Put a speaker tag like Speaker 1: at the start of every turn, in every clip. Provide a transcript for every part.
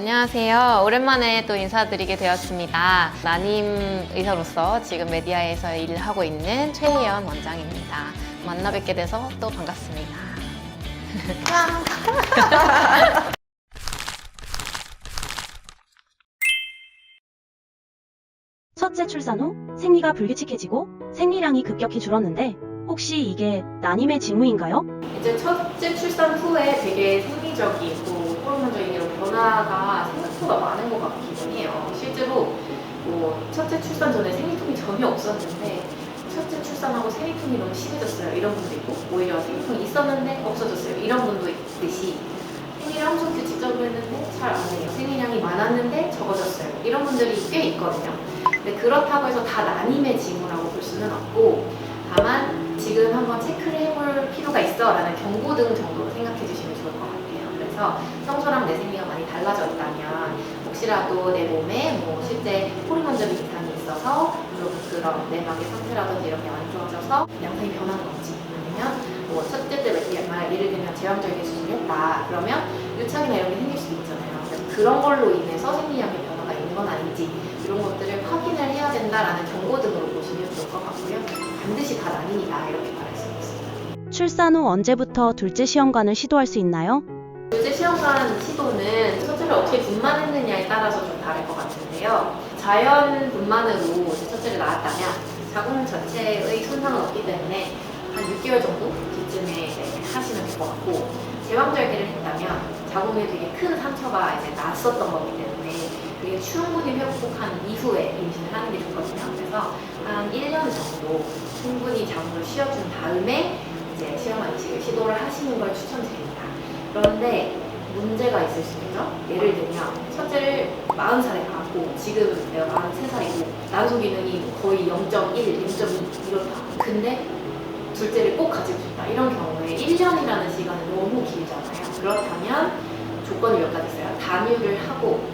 Speaker 1: 안녕하세요. 오랜만에 또 인사드리게 되었습니다. 난임 의사로서 지금 메디아에서 일을 하고 있는 최희연 원장입니다. 만나 뵙게 돼서 또 반갑습니다.
Speaker 2: 첫째 출산 후 생리가 불규칙해지고 생리량이 급격히 줄었는데 혹시 이게 난임의 징후인가요?
Speaker 3: 이제 첫째 출산 후에 되게 생리적이고 호르몬적인 이런 변화가 생각보다 많은 것 같기는 해요. 실제로 첫째 출산 전에 생리통이 전혀 없었는데 첫째 출산하고 생리통이 너무 심해졌어요. 이런 분도 있고 오히려 생리통이 있었는데 없어졌어요. 이런 분도 있듯이 생리를 엄청 규칙적으로 했는데 잘 안 해요. 생리량이 많았는데 적어졌어요. 이런 분들이 꽤 있거든요. 근데 그렇다고 해서 다 난임의 징후라고 볼 수는 없고 다만 지금 한번 체크를 해볼 필요가 있어 라는 경고등 정도로 생각해 주시면 좋을 것 같아요. 그래서 평소랑 내 생리가 많이 달라졌다면 혹시라도 내 몸에 실제 호르몬적인 이상이 있어서 그런 내막의 상태라든지 이런 게 안 좋아져서 양상이 변한 건지 아니면 첫째 때 예를 들면 제왕절개 수술을 했다 그러면 유착이나 이런 게 생길 수도 있잖아요. 그래서 그런 걸로 인해서 생리량의 변화가 있는 건 아닌지 이런 것들을 확인을 해야 된다라는 경고등으로 보시면 좋을 것 같고요. 반드시 다 난임이다 이렇게 말할 수 있습니다.
Speaker 2: 출산 후 언제부터 둘째 시험관을 시도할 수 있나요?
Speaker 3: 둘째 시험관 시도는 첫째를 어떻게 분만했느냐에 따라서 좀 다를 것 같은데요. 자연 분만으로 첫째를 낳았다면 자궁 전체의 손상은 없기 때문에 한 6개월 정도 뒤쯤에 하시면 될 것 같고 제왕절개를 했다면 자궁에 되게 큰 상처가 났었던 거기 때문에 그게 충분히 회복한 이후에 임신을 하는 게 좋거든요. 그래서 한 1년 정도 충분히 자궁을 쉬어준 다음에 이제 시험관 이식을 시도를 하시는 걸 추천드립니다. 그런데 문제가 있을 수 있죠. 예를 들면 첫째를 40살에 낳았고 지금 내가 43살이고 난소 기능이 거의 0.1, 0.2 이렇다. 근데 둘째를 꼭 가지고 싶다. 이런 경우에 1년이라는 시간은 너무 길잖아요. 그렇다면 조건이 몇 가지 있어요. 단유를 하고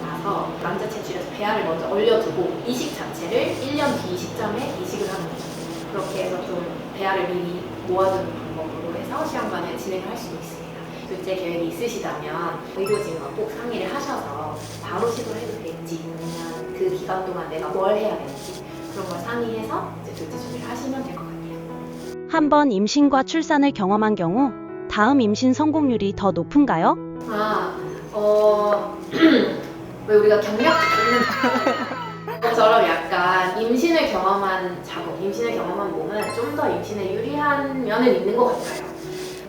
Speaker 3: 나서 남자 채취에서 배아를 먼저 얼려두고 이식 자체를 1년 뒤 시점에 이식을 하는 거죠. 그렇게 해서 좀 배아를 미리 모아두는 방법으로 해서 시험관을 진행을 할 수도 있습니다. 둘째 계획이 있으시다면 의료진과 꼭 상의를 하셔서 바로 시도를 해도 될지 아니면 그 기간 동안 내가 뭘 해야 되는지 그런 걸 상의해서 이제 둘째 준비를 하시면 될 것 같아요.
Speaker 2: 한 번 임신과 출산을 경험한 경우 다음 임신 성공률이 더 높은가요?
Speaker 3: 왜 우리가 경력 듣는 것처럼 약간 임신을 경험한 자궁, 임신을 경험한 몸은 좀 더 임신에 유리한 면은 있는 것 같아요.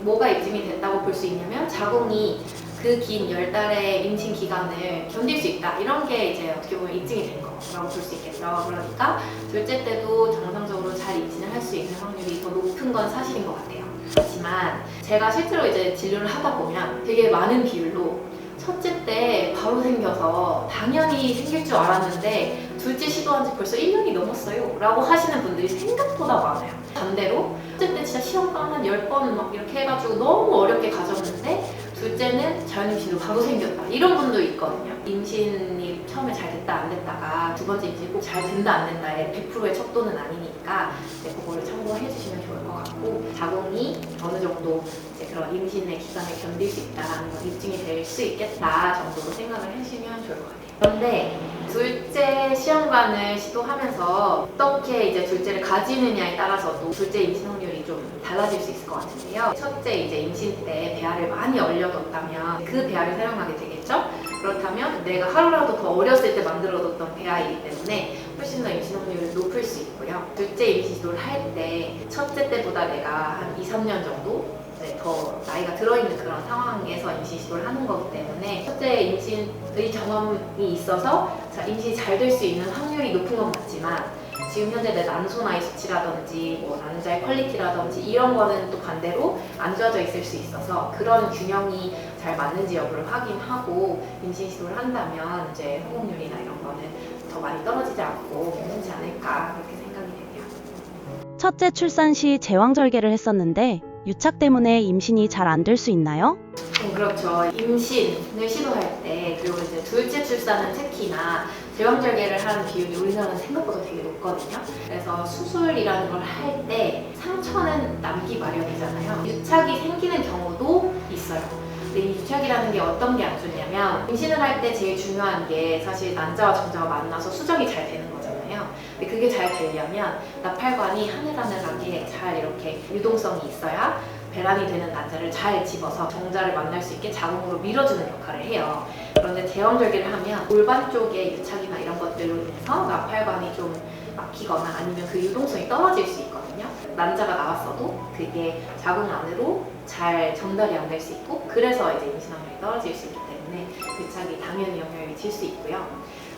Speaker 3: 뭐가 입증이 됐다고 볼 수 있냐면 자궁이 그 긴 10달의 임신 기간을 견딜 수 있다. 이런 게 이제 어떻게 보면 입증이 된 거라고 볼 수 있겠죠. 그러니까 둘째 때도 정상적으로 잘 임신을 할 수 있는 확률이 더 높은 건 사실인 것 같아요. 하지만 제가 실제로 이제 진료를 하다 보면 되게 많은 비율로 첫째 때 바로 생겨서 당연히 생길 줄 알았는데 둘째 시도한 지 벌써 1년이 넘었어요 라고 하시는 분들이 생각보다 많아요. 반대로 첫째 때 진짜 시험관 한 10번 막 이렇게 해가지고 너무 어렵게 가졌는데 둘째는 자연임신으로 바로 생겼다 이런 분도 있거든요. 임신이 처음에 잘 됐다 안 됐다가 두 번째 임신이 꼭 잘 된다 안 된다의 100%의 척도는 아니니까 그거를 참고해 주시면 좋을 것 같고 자궁이 어느 정도 이제 그런 임신의 기간을 견딜 수 있다는 건 입증이 될 수 있겠다 정도로 생각을 하시면 좋을 것 같아요. 그런데 둘째 시험관을 시도하면서 어떻게 이제 둘째를 가지느냐에 따라서도 둘째 임신 확률이 좀 달라질 수 있을 것 같은데요. 첫째 이제 임신 때 배아를 많이 얼려뒀다면 그 배아를 사용하게 되겠죠? 그렇다면 내가 하루라도 더 어렸을 때 만들어뒀던 배아이기 때문에 훨씬 더 임신 확률이 높을 수 있고요. 둘째 임신 시도를 할 때 첫째 때보다 내가 한 2, 3년 정도 더 나이가 들어있는 그런 상황에서 임신 시도를 하는 거기 때문에 첫째 임신의 경험이 있어서 임신이 잘 될 수 있는 확률이 높은 건 맞지만 지금 현재 내 난소 나이 수치라든지 난자의 퀄리티라든지 이런 거는 또 반대로 안 좋아져 있을 수 있어서 그런 균형이 잘 맞는지 여부를 확인하고 임신 시도를 한다면 이제 성공률이나 이런 거는 더 많이 떨어지지 않고 괜찮지 않을까 그렇게 생각이 되네요.
Speaker 2: 첫째 출산 시 제왕절개를 했었는데 유착 때문에 임신이 잘 안 될 수 있나요?
Speaker 3: 그렇죠. 임신을 시도할 때 그리고 이제 둘째 출산은 특히나 제왕절개를 하는 비율이 우리나라는 생각보다 되게 높거든요. 그래서 수술이라는 걸 할 때 상처는 남기 마련이잖아요. 유착이 생기는 경우도 있어요. 근데 이 유착이라는 게 어떤 게 안 좋냐면 임신을 할 때 제일 중요한 게 사실 난자와 정자가 만나서 수정이 잘 되는 거잖아요. 근데 그게 잘 되려면 나팔관이 하늘하늘하게 잘 이렇게 유동성이 있어야 배란이 되는 난자를 잘 집어서 정자를 만날 수 있게 자궁으로 밀어주는 역할을 해요. 그런데 제왕절개를 하면 골반 쪽에 유착이나 이런 것들로 인해서 나팔관이 좀 막히거나 아니면 그 유동성이 떨어질 수 있거든요. 난자가 나왔어도 그게 자궁 안으로 잘 전달이 안 될 수 있고 그래서 이제 임신 확률이 떨어질 수 있기 때문에 유착이 당연히 영향을 미칠 수 있고요.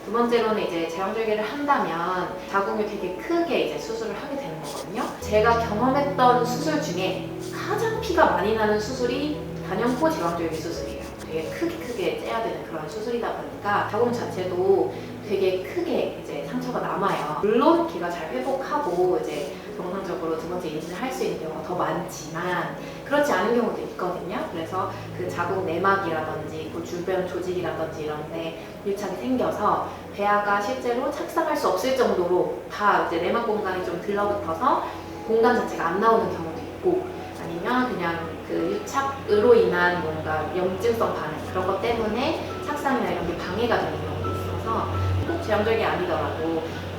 Speaker 3: 두 번째로는 이제 제왕절개를 한다면 자궁을 되게 크게 이제 수술을 하게 되는 거거든요. 제가 경험했던 수술 중에 가장 피가 많이 나는 수술이 단연코 제왕절개 수술이에요. 되게 크게 째야 되는 그런 수술이다 보니까 자궁 자체도 되게 크게 이제 상처가 남아요. 물론 걔가 잘 회복하고 이제 정상적으로 두 번째 임신을 할 수 있는 경우가 더 많지만 그렇지 않은 경우도 있거든요. 그래서 그 자궁 내막이라든지 그 주변 조직이라든지 이런데 유착이 생겨서 배아가 실제로 착상할 수 없을 정도로 다 이제 내막 공간이 좀 들러붙어서 공간 자체가 안 나오는 경우도 있고 아니면 그냥 그 유착으로 인한 뭔가 염증성 반응 그런 것 때문에 착상이나 이런 게 방해가 되는 경우도 있어서 꼭 제왕절개 아니더라도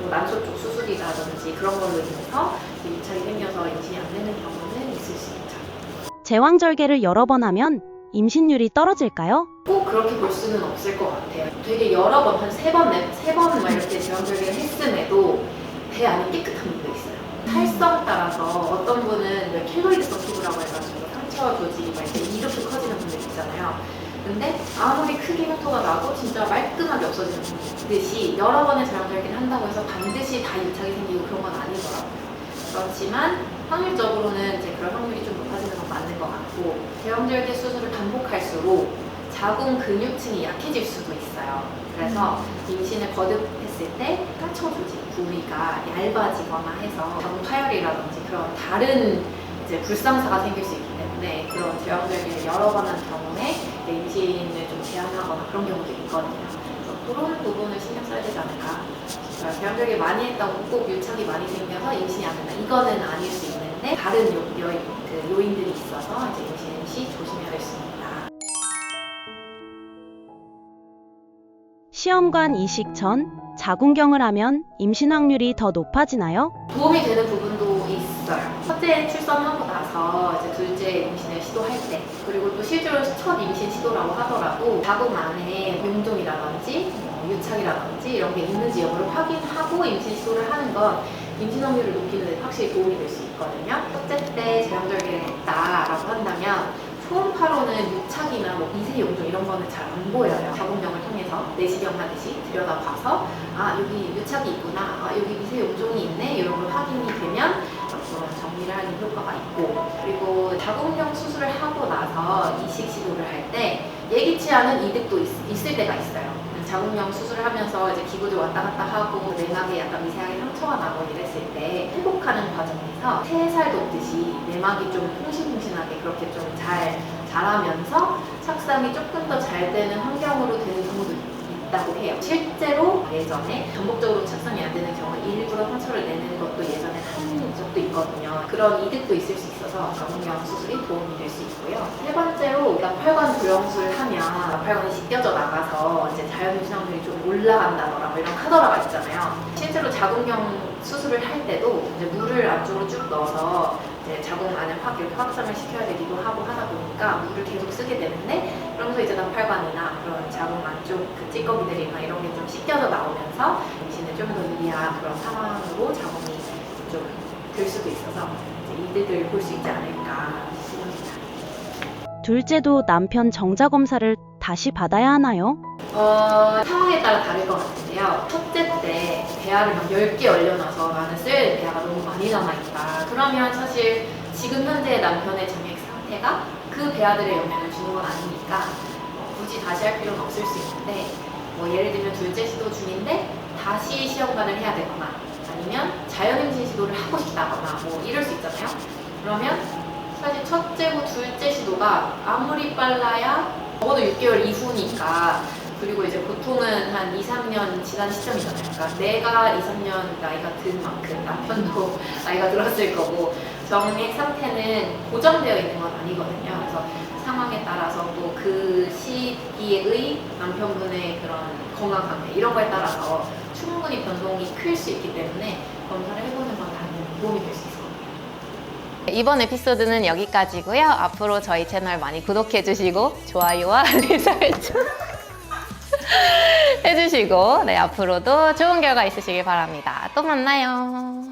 Speaker 3: 뭐 난소 쪽 수술이라든지 그런 걸로 인해서 유착이 생겨서 임신이 안 되는 경우는 있을 수 있죠.
Speaker 2: 제왕절개를 여러 번 하면 임신율이 떨어질까요?
Speaker 3: 꼭 그렇게 볼 수는 없을 것 같아요. 되게 여러 번, 한 세 번 막 이렇게 제왕절개를 했음에도 배 안에 깨끗한 분도 있어요. 탈성 따라서 어떤 분은 왜 켈로이드성 피부라고 해가지고 상처 조직이 막 이렇게 커지는 분들 있잖아요. 근데 아무리 크게 흉터가 나도 진짜 말끔하게 없어지는 듯이 여러 번의 제왕절개를 한다고 해서 반드시 다 유착이 생기고 그런 건 아니더라고요. 그렇지만 확률적으로는 이제 그런 확률이 좀 높아지는 건 맞는 것 같고 제왕절개 수술을 반복할수록 자궁 근육층이 약해질 수도 있어요. 그래서 임신을 거듭했을 때 상처 조직 부위가 얇아지거나 해서 자궁 파열이라든지 그런 다른 이제 불상사가 생길 수 있기 때문에 그런 제왕절개를 여러 번 한 경우에 임신을 좀 제한하거나 그런 경우도 있거든요. 그래서 그런 부분을 신경 써야 되지 않을까. 제왕절개 많이 했다고 꼭 유착이 많이 생겨서 임신이 안 된다. 이거는 아닐 수 있는데 다른 요인들이 있어서 이제 임신 시 조심해야 될 수 있습니다.
Speaker 2: 시험관 이식 전 자궁경을 하면 임신 확률이 더 높아지나요?
Speaker 3: 도움이 되는 부분도 있어요. 첫째 출산하고 나서 이제 둘째 임신을 시도할 때 그리고 또 실제로 첫 임신 시도라고 하더라도 자궁 안에 용종이라든지 유착이라든지 이런 게 있는지 여부를 확인하고 임신 시도를 하는 건 임신 확률을 높이는 데 확실히 도움이 될 수 있거든요. 첫째 때 제왕절개를 했다라고 한다면 초음파로는 유착이나 뭐 미세 용종 이런 거는 잘 안 보여요. 자궁경을 통해서 내시경 하듯이 들여다봐서 아 여기 유착이 있구나, 아 여기 미세 용종이 있네 이런 걸 확인이 되면 그런 정리를 하는 효과가 있고 그리고 자궁경 수술을 하고 나서 이식 시도를 할 때 예기치 않은 이득도 있을 때가 있어요. 자궁경 수술을 하면서 이제 기구들 왔다 갔다 하고 내막에 약간 미세하게 상처가 나고 이랬을 때 회복하는 과정에서 새살 돋듯이 내막이 좀 퐁신퐁신하게 그렇게 좀 잘 자라면서 착상이 조금 더 잘 되는 환경으로 되는 경우도 있다고 해요. 실제로 예전에 전복적으로 착상이 안 되는 경우 일부러 상처를 내는 것도 예전에 한 적도 있거든요. 그런 이득도 있을 수 있어서 자궁경 수술이 도움이 될 수 있고요. 세 번째로 나팔관 조영술을 하면 나팔관이 씻겨져 나가서 이제 자연 임신 확률이 좀 올라간다더라 뭐 이런 카더라가 있잖아요. 실제로 자궁경 수술을 할 때도 이제 물을 안쪽으로 쭉 넣어서 이제 자궁 안을 확 이렇게 확장을 시켜야 되기도 하고 하다 보니까 물을 계속 쓰게 되는데 그러면서 이제 나팔관이나 그런 자궁 안쪽 그 찌꺼기들이나 이런 게 좀 씻겨져 나오면서 임신에 좀 더 유리한 그런 상황으로 자궁이 좀 될 수도 있어서 이제 이득을 볼 수 있지 않을까 싶습니다.
Speaker 2: 둘째도 남편 정자 검사를 다시 받아야 하나요?
Speaker 3: 상황에 따라 다를 것 같은데요. 첫째 때 배아를 막 10개 얼려놔서 나는 쓸 배아가 너무 많이 남아있다. 그러면 사실 지금 현재 남편의 정액 상태가 그 배아들의 영향을 주는 건 아니니까 굳이 다시 할 필요는 없을 수 있는데 뭐 예를 들면 둘째 시도 중인데 다시 시험관을 해야 되거나 아니면 자연임신 시도를 하고 싶다거나 뭐 이럴 수 있잖아요. 그러면 사실 첫째고 둘째 시도가 아무리 빨라야 적어도 6개월 이후니까 그리고 이제 보통은 한 2, 3년 지난 시점이잖아요. 그러니까 내가 2, 3년 나이가 든 만큼 남편도 나이가 들었을 거고 정액 상태는 고정되어 있는 건 아니거든요. 그래서 상황에 따라서 또 그 시기의 남편분의 그런 건강 상태 이런 거에 따라서 충분히 변동이 클 수 있기 때문에 검사를 해보는 건 당연히 도움이 될 수 있을 것 같아요.
Speaker 1: 이번 에피소드는 여기까지고요. 앞으로 저희 채널 많이 구독해주시고 좋아요와 알림 설정 해주시고 네, 앞으로도 좋은 결과 있으시길 바랍니다. 또 만나요.